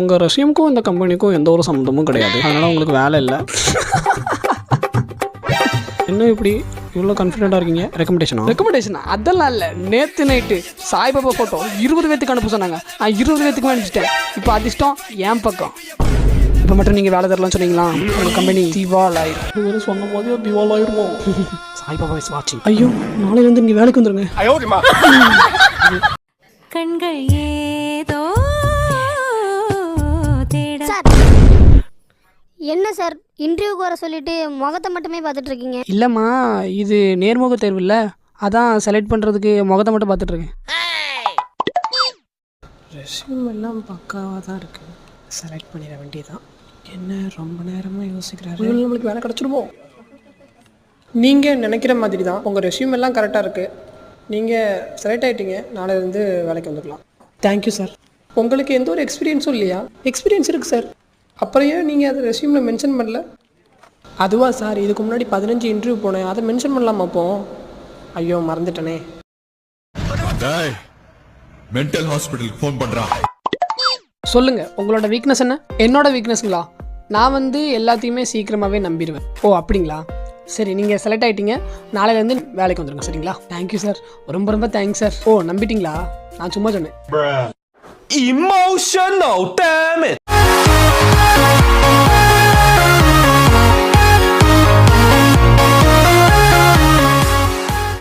உங்கள் ரெஸ்யூமுக்கும் இந்த கம்பெனிக்கும் எந்த ஒரு சம்மந்தமும் கிடையாது, அதனால் உங்களுக்கு வேலை இல்லை. இன்னும் இப்படி இவ்வளோ கான்ஃபிடென்ட்டாக இருக்கீங்க? ரெக்கமெண்டேஷனா? அதெல்லாம் இல்லை. நேற்று நைட்டு சாய்பாபா ஃபோட்டோ 20 பேத்துக்கு அனுப்ப சொன்னாங்க. நான் 20 பேத்துக்குமே அனுப்பிச்சிட்டேன். இப்போ அதிர்ஷ்டம் என் பக்கம். இப்போ மட்டும் நீங்கள் வேலை தரலாம்னு சொன்னீங்களா, உங்கள் கம்பெனி திவால் ஆயிரும். இது சொன்ன போதே திவால் ஆயிருமோ? சாய்பாபா இஸ் வாட்சிங். ஐயோ, நாளைக்கு வந்து நீங்கள் வேலைக்கு வந்துடுங்க. கண்கள் ஏதோ என்ன சார் இன்டர்வியூக்கு வர சொல்லிட்டு முகத்தை மட்டுமே பார்த்துட்டு இருக்கீங்க? இல்லைம்மா, இது நேர்முக தேர்வு இல்லை, அதான் செலக்ட் பண்ணுறதுக்கு முகத்தை மட்டும் பார்த்துட்ருக்கேன். ரெஸ்யூம் எல்லாம் பக்காவாக தான் இருக்குது, செலக்ட் பண்ணிட வேண்டியதான். என்ன ரொம்ப நேரமாக யோசிக்கிறாரு? நம்மளுக்கு வேலை கிடச்சிடுமோ? நீங்கள் நினைக்கிற மாதிரி தான், உங்கள் ரெஸ்யூம் எல்லாம் கரெக்டாக இருக்குது. நீங்கள் செலக்ட் ஆகிட்டீங்க, நாளையிலேருந்து வேலைக்கு வந்துக்கலாம். Thank you sir. உங்களுக்கு எந்த ஒரு எக்ஸ்பீரியன்ஸும் இல்லையா? எக்ஸ்பீரியன்ஸ் இருக்குது சார். அப்புறம் ஏன் நீங்கள் அதை ரெஸ்யூமில் மென்ஷன் பண்ணல? அதுவா சார், இதுக்கு முன்னாடி 15 இன்டர்வியூ போனேன், அதை மென்ஷன் பண்ணலாமா? அப்போ ஐயோ மறந்துட்டனே. மென்டல் ஹாஸ்பிட்டலுக்கு ஃபோன் பண்றா. சொல்லுங்க, உங்களோட வீக்னஸ் என்ன? என்னோட வீக்னஸ்ங்களா? நான் வந்து எல்லாத்தையுமே சீக்கிரமாகவே நம்பிடுவேன். ஓ அப்படிங்களா? சரி, நீங்கள் செலக்ட் ஆகிட்டீங்க, நாளையிலேருந்து வேலைக்கு வந்துடுங்க. சரிங்களா? தேங்க்யூ சார், ரொம்ப ரொம்ப தேங்க்ஸ் சார். ஓ நம்பிட்டீங்களா? நான் சும்மா சொன்னேன். Emotional damage.